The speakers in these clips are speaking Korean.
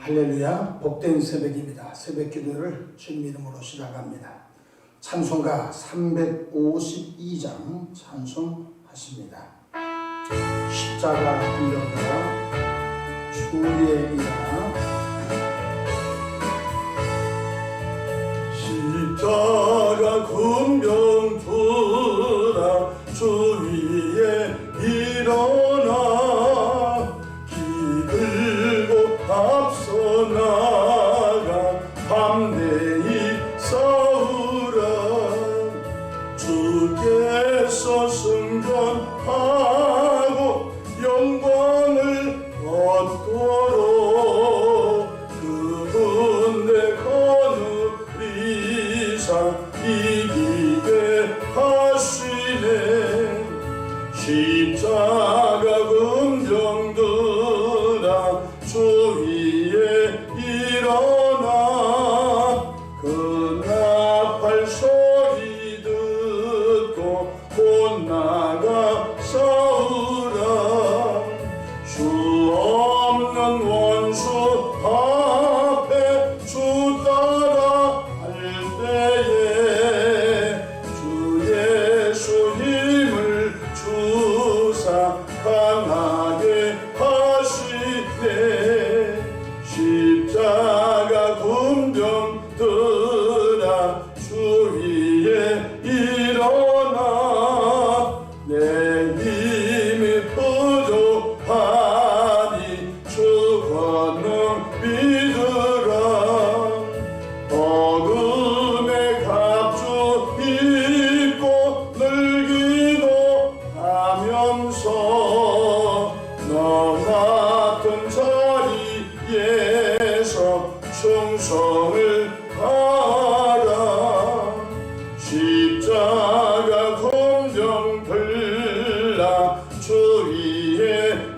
할렐루야, 복된 새벽입니다. 새벽 기도를 주님 이름으로 시작합니다. 찬송가 352장 찬송하십니다. 십자가 군병들아 주의 이라. 십자가 군병들아 주 위에 일어나 기들고 앞서 나가 담대히 싸우라. 주께서 승전하고 영광을 얻도록 그분의 거느리사 이기게 하시네. 십자가 군병들아 주 위에 일어나 그 나팔 소리 듣고 곧 나가 싸우라. 주 없는 원수 앞에 주 따라 할 때에 주 예수 힘을 주사 강하게 하시네. 십자가 군병들아 주 위에 일어나 내 힘이 부족하니 주 권능 믿으라. 어둠의 갑주 입고 늘 기도하면서 너 같은 자리에서 충성을 하라. 십자가 군병들아 주 위에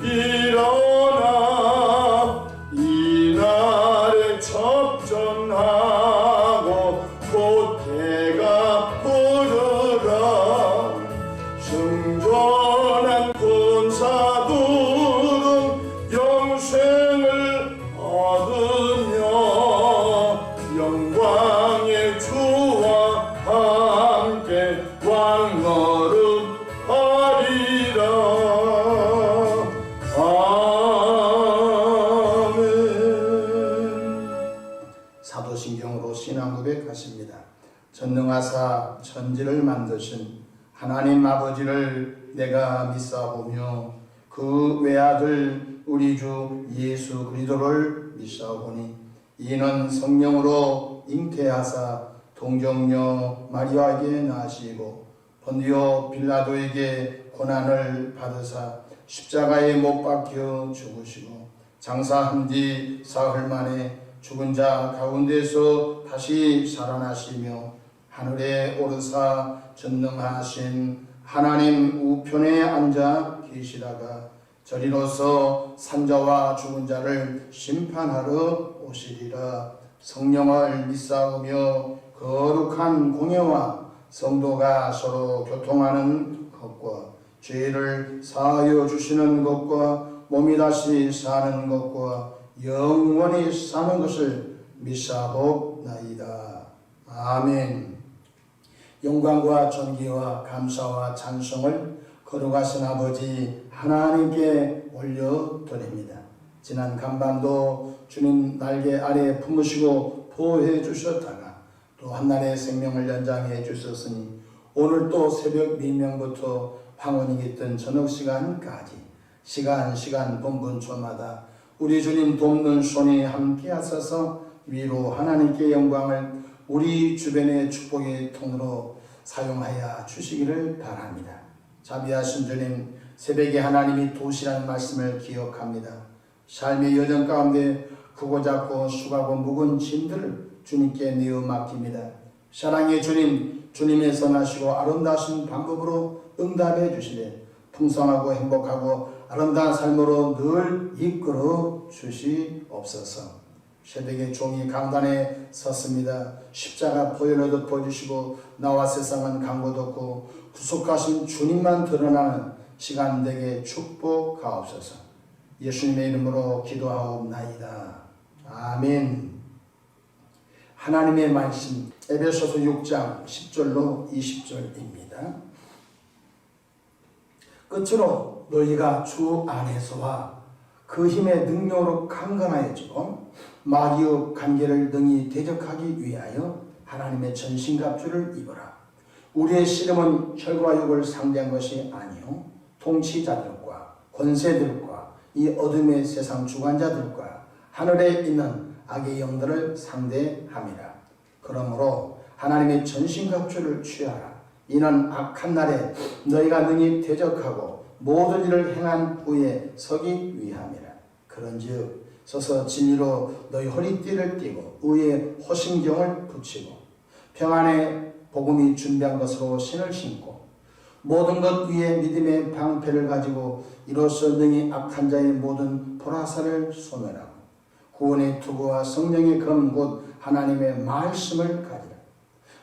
일어나 이날에 접전하고 곧 해가 흐르라. 승전한 군사들은 영생을 얻으며 영광의 주와 함께 왕노릇하리라. 아멘. 사도신경으로 신앙 고백하십니다. 전능하사 천지를 만드신 하나님 아버지를 내가 믿사오며 그 외아들 우리 주 예수 그리스도를 믿사오니 이는 성령으로 잉태하사 동정녀 마리아에게 나시고 본디오 빌라도에게 고난을 받으사 십자가에 못 박혀 죽으시고 장사한 지 사흘 만에 죽은 자 가운데서 다시 살아나시며 하늘에 오르사 전능하신 하나님 우편에 앉아 계시다가 저리로서 산자와 죽은 자를 심판하러 오시리라. 성령을 믿사오며 거룩한 공예와 성도가 서로 교통하는 것과 죄를 사하여 주시는 것과 몸이 다시 사는 것과 영원히 사는 것을 믿사옵나이다. 아멘. 영광과 존귀와 감사와 찬송을 거룩하신 아버지 하나님께 올려드립니다. 지난 간밤도 주님 날개 아래 품으시고 보호해 주셨다가 또 한날의 생명을 연장해 주셨으니 오늘 또 새벽 민명부터 황혼이 깃든 저녁 시간까지 시간 분분초마다 우리 주님 돕는 손이 함께 하셔서 위로 하나님께 영광을 우리 주변의 축복의 통로로 사용하여 주시기를 바랍니다. 자비하신 주님, 새벽에 하나님이 도시라는 말씀을 기억합니다. 삶의 여정 가운데 크고 작고 수고하고 묵은 짐들을 주님께 내어 맡깁니다. 사랑의 주님, 주님의 선하시고 아름다우신 방법으로 응답해 주시되 풍성하고 행복하고 아름다운 삶으로 늘 이끌어 주시옵소서. 새벽에 종이 강단에 섰습니다. 십자가 보혈로도 보여주시고 나와 세상은 강고도 없고 구속하신 주님만 드러나는 시간 되게 축복하옵소서. 예수님의 이름으로 기도하옵나이다. 아멘. 하나님의 말씀 에베소서 6장 10절로 20절입니다. 끝으로 너희가 주 안에서와 그 힘의 능력으로 강건하여지고 마귀의 관계를 능히 대적하기 위하여 하나님의 전신갑주를 입어라. 우리의 씨름은 혈과 육을 상대한 것이 아니요 통치자들과 권세들과 이 어둠의 세상 주관자들과 하늘에 있는 악의 영들을 상대함이라. 그러므로 하나님의 전신갑주를 취하라. 이는 악한 날에 너희가 능히 대적하고 모든 일을 행한 후에 서기 위함이라. 그런즉 서서 진리로 너희 허리띠를 띠고 의의 호심경을 붙이고 평안의 복음이 준비한 것으로 신을 신고 모든 것 위에 믿음의 방패를 가지고 이로써 능히 악한 자의 모든 보라사를 소멸하고 구원의 투구와 성령의 검 곧 하나님의 말씀을 가지라.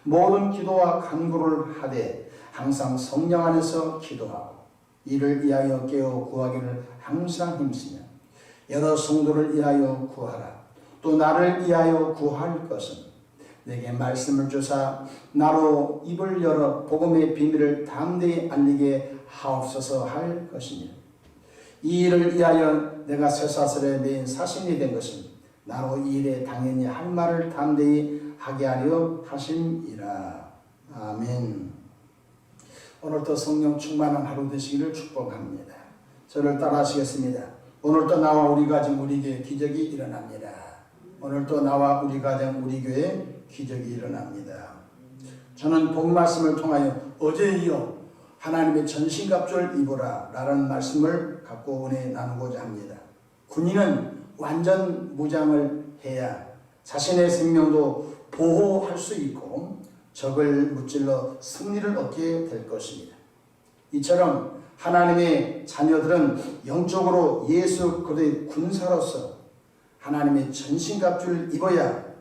모든 기도와 간구를 하되 항상 성령 안에서 기도하고 이를 위하여 깨어 구하기를 항상 힘쓰며 여러 성도를 위하여 구하라. 또 나를 위하여 구할 것은 내게 말씀을 주사 나로 입을 열어 복음의 비밀을 담대히 알리게 하옵소서 할 것이니라. 이 일을 위하여 내가 쇠사슬에 매인 사신이 된 것은 나로 이 일에 당연히 할 말을 담대히 하게 하려 하심이라. 아멘. 오늘도 성령 충만한 하루 되시기를 축복합니다. 저를 따라 하시겠습니다. 오늘도 나와 우리 가정 우리 교회 기적이 일어납니다. 오늘도 나와 우리 가정 우리 교회 기적이 일어납니다. 저는 복 말씀을 통하여 어제 이어 하나님의 전신갑주를 입으라 라는 말씀을 갖고 은혜 나누고자 합니다. 군인은 완전 무장을 해야 자신의 생명도 보호할 수 있고 적을 무찔러 승리를 얻게 될 것입니다. 이처럼 하나님의 자녀들은 영적으로 예수 그리스도의 군사로서 하나님의 전신갑주를 입어야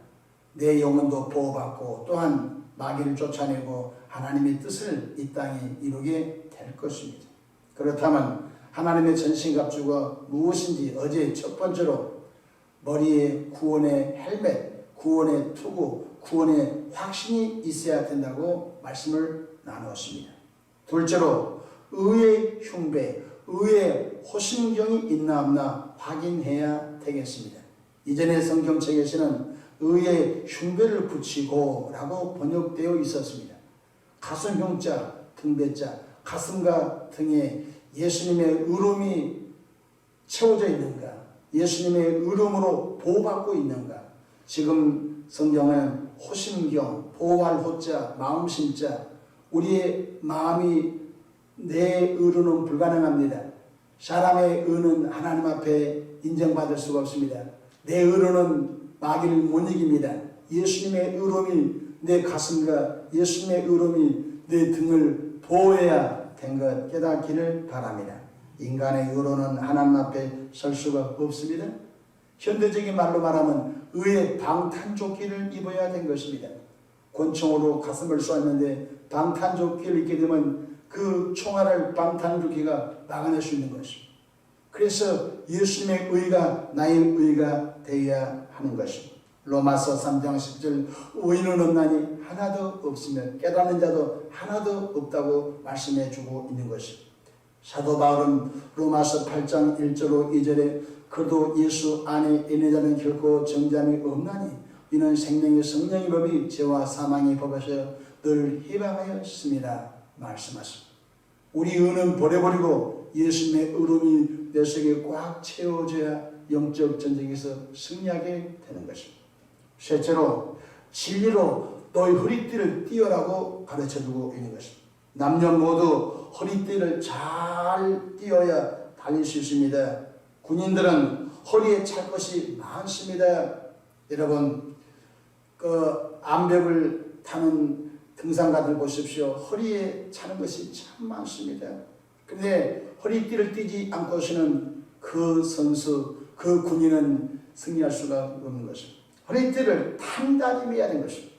내 영혼도 보호받고 또한 마귀를 쫓아내고 하나님의 뜻을 이 땅에 이루게 될 것입니다. 그렇다면 하나님의 전신갑주가 무엇인지 어제 첫 번째로 머리에 구원의 헬멧, 구원의 투구, 구원의 확신이 있어야 된다고 말씀을 나누었습니다. 둘째로 의의 흉배, 의의 호심경이 있나 없나 확인해야 되겠습니다. 이전의 성경책에서는 의의 흉배를 붙이고 라고 번역되어 있었습니다. 가슴 흉자, 등배자, 가슴과 등에 예수님의 의로움이 채워져 있는가? 예수님의 의로움으로 보호받고 있는가? 지금 성경은 호심경, 보호할 호자, 마음심자, 우리의 마음이 내 의로는 불가능합니다. 사람의 의는 하나님 앞에 인정받을 수가 없습니다. 내 의로는 마귀를 못 이깁니다. 예수님의 의로움이 내 가슴과 예수님의 의로움이 내 등을 보호해야 된 것 깨닫기를 바랍니다. 인간의 의로는 하나님 앞에 설 수가 없습니다. 현대적인 말로 말하면 의의 방탄조끼를 입어야 된 것입니다. 권총으로 가슴을 쏘았는데 방탄조끼를 입게 되면 그 총알을 방탄조끼가 막아낼 수 있는 것입니다. 그래서 예수님의 의가 나의 의가 되어야 하는 것입니다. 로마서 3장 10절 의인은 없나니 하나도 없으며 깨닫는 자도 하나도 없다고 말씀해 주고 있는 것입니다. 사도 바울은 로마서 8장 1절로 2절에 그도 예수 안에 있는 자는 결코 정잠이 없나니 이는 생명의 성령의 법이 죄와 사망의 법에서 늘 해방하였습니다 말씀하십니다. 우리 의는 버려버리고 예수님의 의로움이 내 속에 꽉 채워져야 영적 전쟁에서 승리하게 되는 것입니다. 셋째로 진리로 너희 허리띠를 띄어라고 가르쳐주고 있는 것입니다. 남녀 모두 허리띠를 잘 띄어야 달릴 수 있습니다. 군인들은 허리에 찰 것이 많습니다. 여러분 그 암벽을 타는 등산가들 보십시오. 허리에 차는 것이 참 많습니다. 그런데 허리띠를 띄지 않고서는 그 선수, 그 군인은 승리할 수가 없는 것입니다. 허리띠를 단단히 매야 하는 것입니다.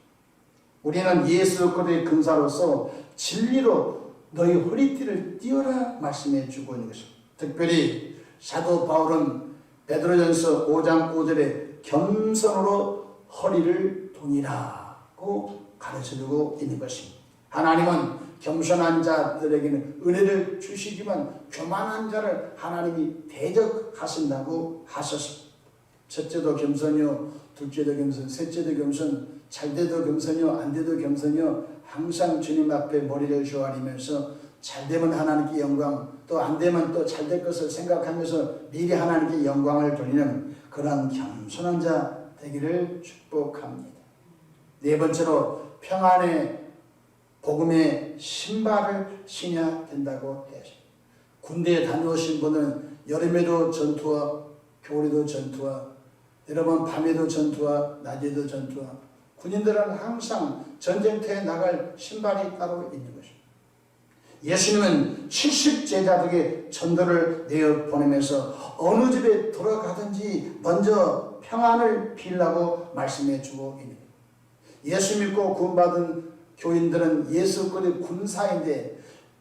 우리는 예수 그리스도의 군사로서 진리로 너희 허리띠를 띄어라 말씀해 주고 있는 것입니다. 특별히 사도 바울은 베드로전서 5장 5절에 겸손으로 허리를 동이라고 가르쳐주고 있는 것입니다. 하나님은 겸손한 자들에게는 은혜를 주시지만 교만한 자를 하나님이 대적하신다고 하셨습니다. 첫째도 겸손이요, 둘째도 겸손, 셋째도 겸손, 잘 돼도 겸손이요, 안 돼도 겸손이요, 항상 주님 앞에 머리를 조아리면서 잘 되면 하나님께 영광, 또 안 되면 또 잘 될 것을 생각하면서 미리 하나님께 영광을 돌리는 그런 겸손한 자 되기를 축복합니다. 네 번째로 평안의 복음의 신발을 신어야 된다고 했습니다. 군대에 다녀오신 분은 여름에도 전투와 겨울에도 전투와 여러분 밤에도 전투와 낮에도 전투와 군인들은 항상 전쟁터에 나갈 신발이 따로 있는 것입니다. 예수님은 70제자들에게 전도를 내어 보내면서 어느 집에 들어가든지 먼저 평안을 빌라고 말씀해 주고 있는 거예요. 예수 믿고 구원받은 교인들은 예수 그리스도의 군사인데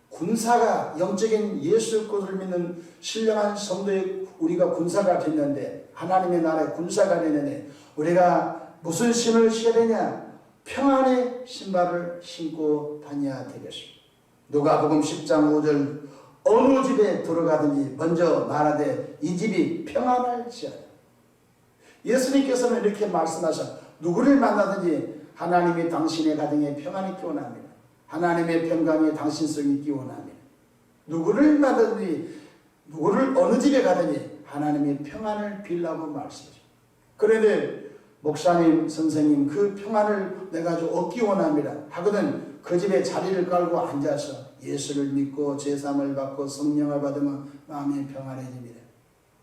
군사가 영적인 예수 그리스도를 믿는 신령한 성도의 우리가 군사가 됐는데 하나님의 나라의 군사가 되는데 우리가 무슨 신을 신어야 되냐? 평안의 신발을 신고 다녀야 되겠습니다. 누가복음 10장 5절 어느 집에 들어가든지 먼저 말하되 이 집이 평안할지어다. 예수님께서는 이렇게 말씀하셔 누구를 만나든지 하나님이 당신의 가정에 평안이 있기 원합니다. 하나님의 평강이 당신 속에 있기 원합니다. 누구를 만나든지 누구를 어느 집에 가든지 하나님의 평안을 빌라고 말씀하죠. 그런데 목사님, 선생님 그 평안을 내가 좀 얻기 원합니다 하거든 그 집에 자리를 깔고 앉아서 예수를 믿고 제사함을 받고 성령을 받으면 마음이 평안해집니다.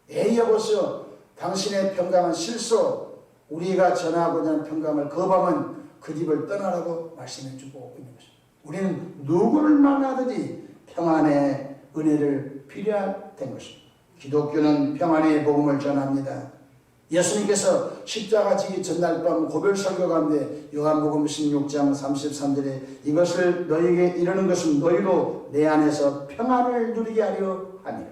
에이 여보시오, 당신의 평강은 실소, 우리가 전하고자 하는 평강을 거부하면 그 집을 떠나라고 말씀해 주고 있는 것입니다. 우리는 누구를 만나든지 평안의 은혜를 빌어야 된 것입니다. 기독교는 평안의 복음을 전합니다. 예수님께서 십자가 지기 전날 밤 고별 설교 가운데 요한복음 16장 33절에 이것을 너희에게 이르는 것은 너희도 내 안에서 평안을 누리게 하려 함이라.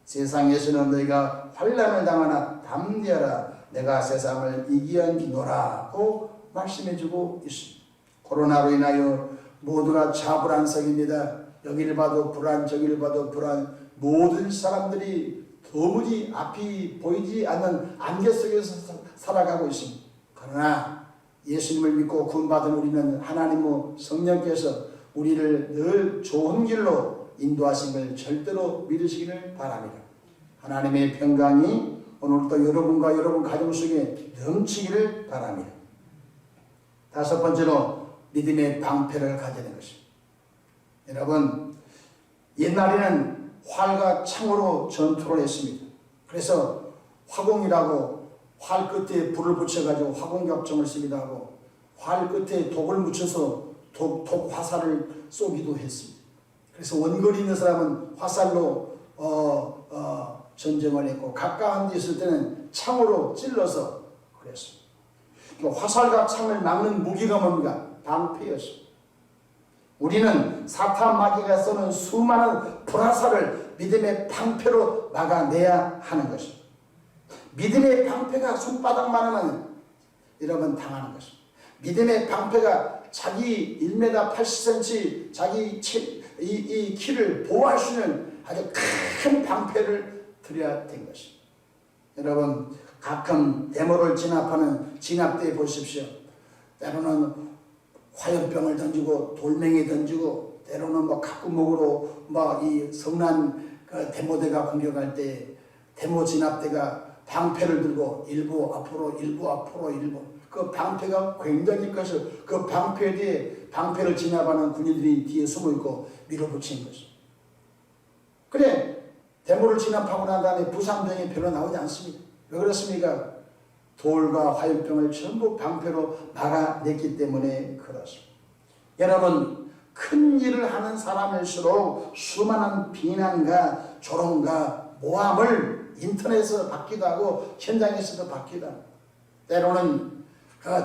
세상에서는 너희가 환난을 당하나 담대하라 내가 세상을 이기었노라고 말씀해주고 있습니다. 코로나로 인하여 모두가 자불안석입니다. 여기를 봐도 불안 저기를 봐도 불안, 모든 사람들이 도무지 앞이 보이지 않는 안개 속에서 살아가고 있습니다. 그러나 예수님을 믿고 구원받은 우리는 하나님의 성령께서 우리를 늘 좋은 길로 인도하심을 절대로 믿으시기를 바랍니다. 하나님의 평강이 오늘도 여러분과 여러분 가정 속에 넘치기를 바랍니다. 다섯 번째로 믿음의 방패를 가져야 되는 것입니다. 여러분, 옛날에는 활과 창으로 전투를 했습니다. 그래서 화공이라고 활 끝에 불을 붙여가지고 화공격정을 쓰기도 하고 활 끝에 독을 묻혀서 독 화살을 쏘기도 했습니다. 그래서 원거리 있는 사람은 화살로 전쟁을 했고 가까운 데 있을 때는 창으로 찔러서 그랬습니다. 화살과 창을 막는 무기가 뭡니까? 방패였습니다. 우리는 사탄 마귀가 쏘는 수많은 불화살을 믿음의 방패로 막아내야 하는 것입니다. 믿음의 방패가 손바닥만 하면 여러분 당하는 것입니다. 믿음의 방패가 자기 1m 80cm 자기 이 키를 보호할 수 있는 아주 큰 방패를 드려야 된 것입니다. 여러분 가끔 데모를 진압하는 진압대에 보십시오. 때로는 화염병을 던지고 돌멩이 던지고 때로는 뭐 가꾸목으로 막 이 성난 그 데모대가 공격할 때 데모 진압대가 방패를 들고 일부 앞으로 그 방패가 굉장히 커서 그 방패 뒤에 방패를 진압하는 군인들이 뒤에 숨어 있고 밀어붙이는 것입니다. 그래 데모를 진압하고 난 다음에 부상병이 별로 나오지 않습니다. 왜 그렇습니까? 돌과 화염병을 전부 방패로 막아냈기 때문에 그렇습니다. 여러분 큰 일을 하는 사람일수록 수많은 비난과 조롱과 모함을 인터넷에서 받기도 하고 현장에서도 받기도 합니다. 때로는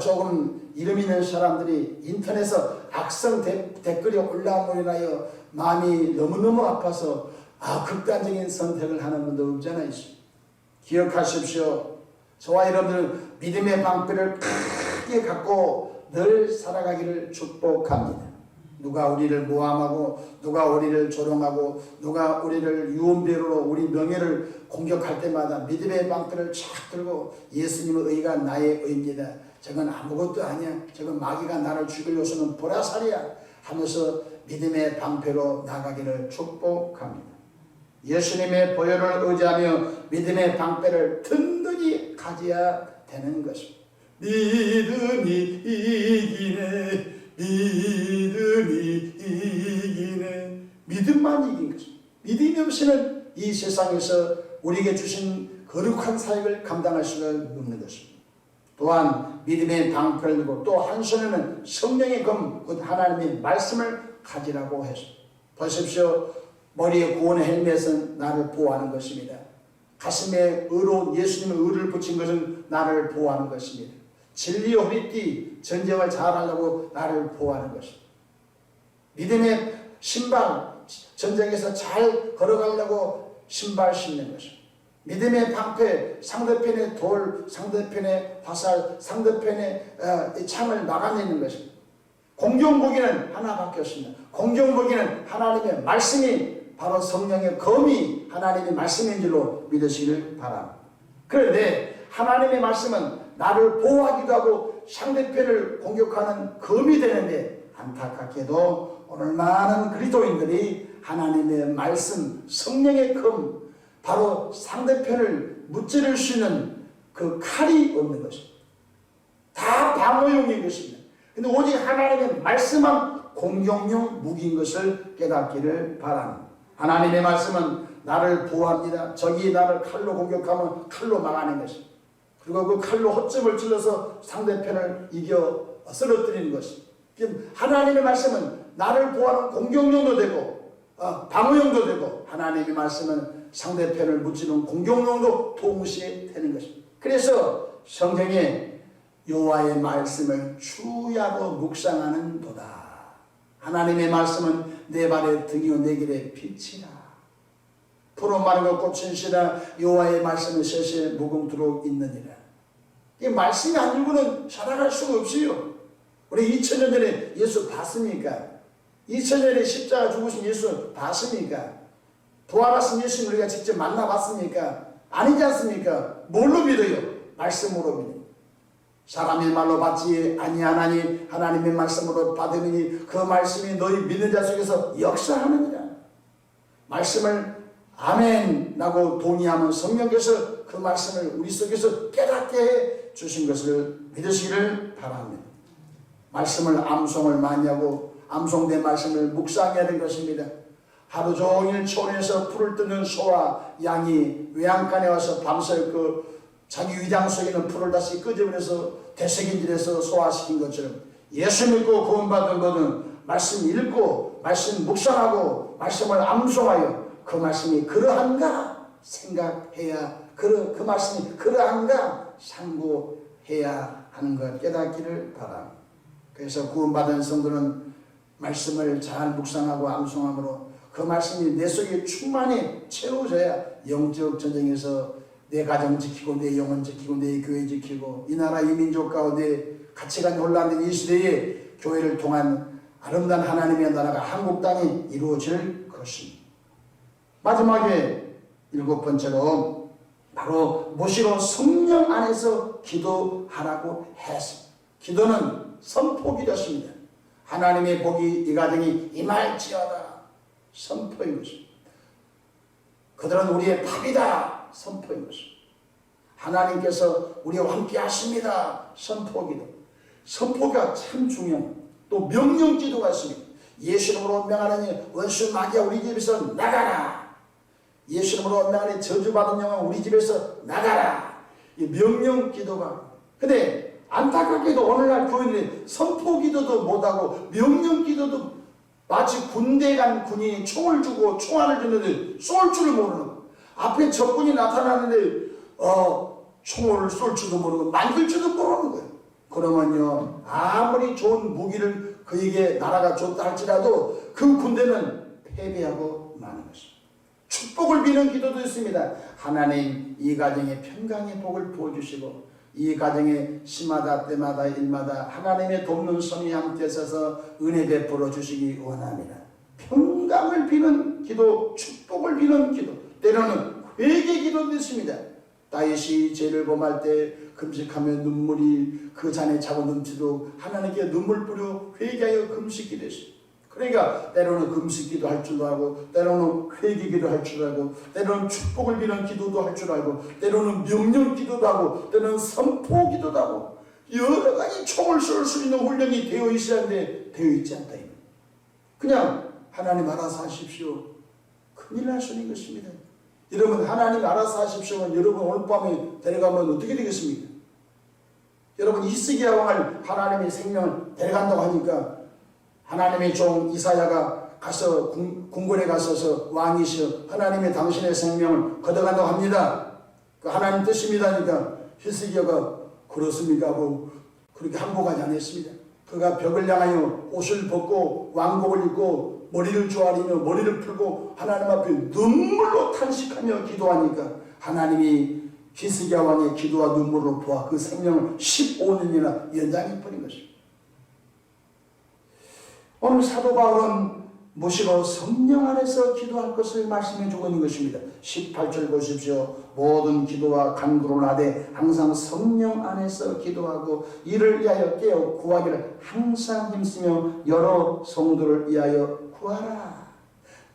조금 이름 있는 사람들이 인터넷에서 악성 댓글이 올라옴으로 인하여 마음이 너무너무 아파서 극단적인 선택을 하는 분도 없지 않아 있습니다. 기억하십시오. 저와 여러분들은 믿음의 방패를 크게 갖고 늘 살아가기를 축복합니다. 누가 우리를 모함하고 누가 우리를 조롱하고 누가 우리를 유언비어로 우리 명예를 공격할 때마다 믿음의 방패를 쫙 들고 예수님의 의가 나의 의입니다. 저건 아무것도 아니야. 저건 마귀가 나를 죽일 요소는 보라살이야 하면서 믿음의 방패로 나가기를 축복합니다. 예수님의 보혈을 의지하며 믿음의 방패를 든든히 가져야 되는 것입니다. 믿음이 이기네. 믿음이 이기네. 믿음만 이긴 것입니다. 믿음이 없이는 이 세상에서 우리에게 주신 거룩한 사역을 감당할 수가 없는 것입니다. 또한 믿음의 방패를 들고 또 한 손에는 성령의 검, 곧 하나님의 말씀을 가지라고 했습니다. 보십시오. 머리에 구원의 헬멧은 나를 보호하는 것입니다. 가슴에 의로운 예수님의 의를 붙인 것은 나를 보호하는 것입니다. 진리의 허리띠, 전쟁을 잘하려고 나를 보호하는 것입니다. 믿음의 신발, 전쟁에서 잘 걸어가려고 신발 신는 것입니다. 믿음의 방패, 상대편의 돌, 상대편의 화살, 상대편의 창을 막아내는 것입니다. 공중무기는 하나밖에 없습니다. 공중무기는 하나님의 말씀이 바로 성령의 검이 하나님의 말씀인 줄로 믿으시기를 바랍니다. 그런데 하나님의 말씀은 나를 보호하기도 하고 상대편을 공격하는 검이 되는데 안타깝게도 오늘 많은 그리스도인들이 하나님의 말씀, 성령의 검, 바로 상대편을 무찌를 수 있는 그 칼이 없는 것입니다. 다 방어용인 것입니다. 근데 오직 하나님의 말씀만 공격용 무기인 것을 깨닫기를 바랍니다. 하나님의 말씀은 나를 보호합니다. 적이 나를 칼로 공격하면 칼로 막아내는 것입니다. 그리고 그 칼로 헛집을 찔러서 상대편을 이겨 쓰러뜨리는 것입니다. 하나님의 말씀은 나를 보호하는 공격용도 되고 방어용도 되고 하나님의 말씀은 상대편을 무찌르는 공격용도 동시에 되는 것입니다. 그래서 성경에 여호와의 말씀을 주야로 묵상하는 도다. 하나님의 말씀은 내 발의 등이요 내 길의 빛이라. 푸른 마르고 꽃은 시라 여호와의 말씀은 셋에 무궁토록 있느니라. 이 말씀이 안 읽고는 살아갈 수가 없어요. 우리 2000년 전에 예수 봤습니까? 2000년 전에 십자가 죽으신 예수 봤습니까? 부활하신 예수님 우리가 직접 만나봤습니까? 아니지 않습니까? 뭘로 믿어요? 말씀으로 믿어요. 사람의 말로 받지 아니하나니 하나님의 말씀으로 받으니 그 말씀이 너희 믿는 자 속에서 역사하느니라. 말씀을 아멘라고 동의하면 성령께서 그 말씀을 우리 속에서 깨닫게 해 주신 것을 믿으시기를 바랍니다. 말씀을 암송을 많이 하고 암송된 말씀을 묵상해야 될 것입니다. 하루 종일 촌에서 풀을 뜯는 소와 양이 외양간에 와서 밤새 자기 위장 속에 있는 풀을 다시 끄집어내서 되새김질해서 소화시킨 것처럼 예수 믿고 구원받은 것은 말씀 읽고 말씀 묵상하고 말씀을 암송하여 그 말씀이 그러한가 생각해야 그 말씀이 그러한가 상고해야 하는 것 깨닫기를 바랍니다. 그래서 구원받은 성도는 말씀을 잘 묵상하고 암송함으로 그 말씀이 내 속에 충만히 채워져야 영적 전쟁에서 내 가정 지키고 내 영혼 지키고 내 교회 지키고 이 나라 이 민족 가운데 가치관이 혼란된 이 시대에 교회를 통한 아름다운 하나님의 나라가 한국 땅에 이루어질 것입니다. 마지막에 7번째로 바로 무시로 성령 안에서 기도하라고 했습니다. 기도는 선포기도였습니다. 하나님의 복이 이 가정이 임할지어다 선포인 것입니다. 그들은 우리의 밥이다 선포인 것입니다. 하나님께서 우리와 함께 하십니다 선포기도. 선포가 참 중요합니다. 또 명령기도가 있습니다. 예수 이름으로 명하느니 원수 마귀야 우리 집에서 나가라. 예수 이름으로 명하니 저주받은 영혼 우리 집에서 나가라. 이 명령기도가. 근데 안타깝게도 오늘날 교인들이 선포기도도 못하고 명령기도도 마치 군대에 간 군인이 총을 주고 총알을 주는데 쏠 줄을 모르는 거. 앞에 적군이 나타나는데 총을 쏠 줄도 모르고 만들 줄도 모르는 거예요. 그러면요 아무리 좋은 무기를 그에게 나라가 줬다 할지라도 그 군대는 패배하고 마는 것입니다. 축복을 비는 기도도 있습니다. 하나님 이 가정에 평강의 복을 부어주시고 이 가정에 시마다 때마다 일마다 하나님의 돕는 손이 함께 있어서 은혜 베풀어 주시기 원합니다. 평강을 비는 기도, 축복을 비는 기도, 때로는 회개 기도도 있습니다. 다윗이 죄를 범할 때 금식하며 눈물이 그 잔에 차고 넘치도록 하나님께 눈물 뿌려 회개하여 금식기도 했습니다. 그러니까 때로는 금식기도 할 줄도 알고, 때로는 회개기도 할 줄 알고, 때로는 축복을 비는 기도도 할 줄 알고, 때로는 명령기도도 하고, 때로는 선포기도도 하고, 여러 가지 총을 쏠 수 있는 훈련이 되어 있어야 하는데 되어 있지 않다. 그냥 하나님 알아서 하십시오. 큰일 날 수 있는 것입니다. 여러분, 하나님 알아서 하십시오. 여러분 오늘 밤에 데려가면 어떻게 되겠습니까? 여러분, 히스기야 왕을 하나님의 생명을 데려간다고 하니까 하나님의 종 이사야가 가서 궁궐에 가서서 왕이시여 하나님의 당신의 생명을 걷어간다고 합니다. 그 하나님 뜻입니다니까 히스기야가 그렇습니까 하고 그렇게 항복하지 않았습니다. 그가 벽을 향하여 옷을 벗고 왕복을 입고 머리를 조아리며 머리를 풀고 하나님 앞에 눈물로 탄식하며 기도하니까 하나님이 히스기야 왕의 기도와 눈물로 보아 그 생명을 15년이나 연장해 버린 것입니다. 오늘 사도 바울은 무시로 성령 안에서 기도할 것을 말씀해 주고 있는 것입니다. 18절 보십시오. 모든 기도와 간구를 하되 항상 성령 안에서 기도하고 이를 위하여 깨어 구하기를 항상 힘쓰며 여러 성도를 위하여 구하라.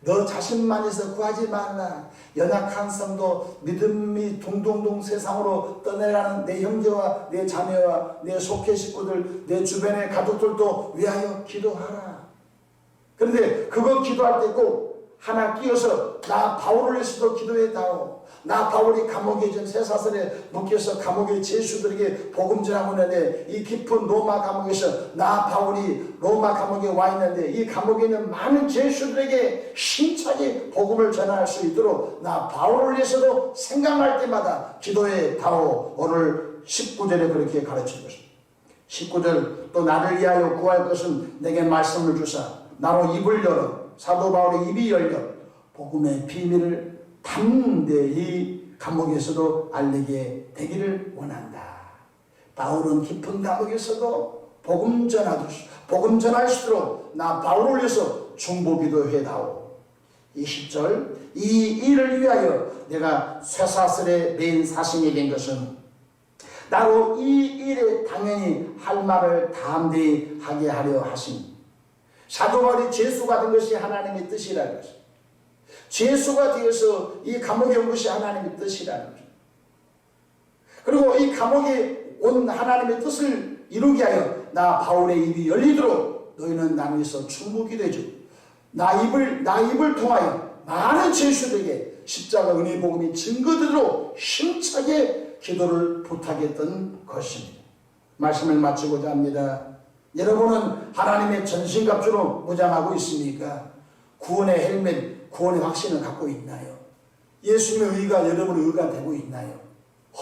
너 자신만에서 구하지 말라. 연약한 성도, 믿음이 둥둥둥 세상으로 떠내라는 내 형제와 내 자매와 내 속해 식구들, 내 주변의 가족들도 위하여 기도하라. 그런데 그거 기도할 때 꼭 하나 끼어서 나 바울을 위해서도 기도해다오. 나 바울이 감옥에 있는 쇠사슬에 묶여서 감옥의 죄수들에게 복음 전하고 있는데 이 깊은 로마 감옥에서 나 바울이 로마 감옥에 와 있는데 이 감옥에 있는 많은 죄수들에게 힘차게 복음을 전할 수 있도록 나 바울을 위해서도 생각날 때마다 기도해다오. 오늘 19절에 그렇게 가르치는 것입니다. 19절 또 나를 위하여 구할 것은 내게 말씀을 주사 나로 입을 열어 사도 바울의 입이 열려 복음의 비밀을 담대히 감옥에서도 알리게 되기를 원한다. 바울은 깊은 감옥에서도 복음 전할 수 있도록 나 바울을 위해서 중보기도 해다오. 20절 이 일을 위하여 내가 쇠사슬에 매인 사신이 된 것은 나로 이 일에 당연히 할 말을 담대히 하게 하려 하신 사도 바울이 죄수가 된 것이 하나님의 뜻이라는 것입니다. 죄수가 되어서 이 감옥에 온 것이 하나님의 뜻이라는 것입니다. 그리고 이 감옥에 온 하나님의 뜻을 이루게 하여 나 바울의 입이 열리도록 너희는 나누어서 충분히 해주고 나 입을 통하여 많은 죄수들에게 십자가 은혜 복음이 증거되도록 힘차게 기도를 부탁했던 것입니다. 말씀을 마치고자 합니다. 여러분은 하나님의 전신갑주로 무장하고 있습니까? 구원의 헬멧, 구원의 확신을 갖고 있나요? 예수님의 의가 여러분의 의가 되고 있나요?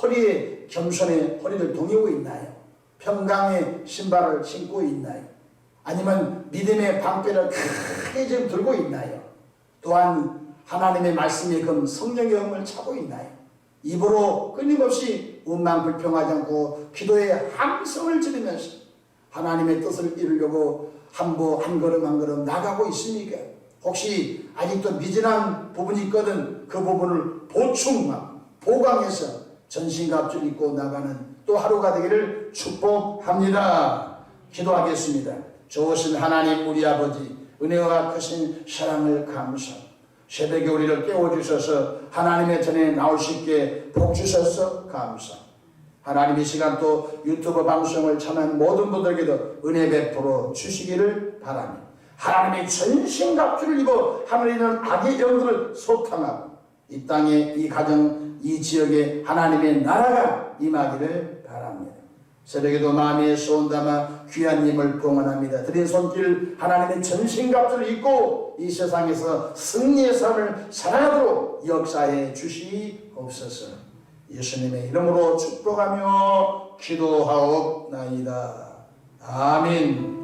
허리에 겸손의 허리를 동이고 있나요? 평강의 신발을 신고 있나요? 아니면 믿음의 방패를 크게 지금 들고 있나요? 또한 하나님의 말씀에 금 성령의 영을 차고 있나요? 입으로 끊임없이 원망 불평하지 않고 기도의 함성을 지르면서 하나님의 뜻을 이루려고 한 걸음 한 걸음 나가고 있습니까? 혹시 아직도 미진한 부분이 있거든 그 부분을 보강해서 전신갑주를 입고 나가는 또 하루가 되기를 축복합니다. 기도하겠습니다. 좋으신 하나님 우리 아버지 은혜와 크신 사랑을 감사합니다. 새벽에 우리를 깨워주셔서 하나님의 전에 나올 수 있게 복 주셔서 감사합니다. 하나님 이 시간 또 유튜브 방송을 참여한 모든 분들에게도 은혜 베풀어 주시기를 바랍니다. 하나님의 전신갑주를 입어 하늘에 있는 악의 영들을 소탕하고 이 땅에 이 가정 이 지역에 하나님의 나라가 임하기를 바랍니다. 새벽에도 마음에 소원 담아 귀한 님을 봉헌합니다. 드린 손길 하나님의 전신갑주를 입고 이 세상에서 승리의 삶을 살아가도록 역사해 주시옵소서. 예수님의 이름으로 축복하며 기도하옵나이다. 아멘.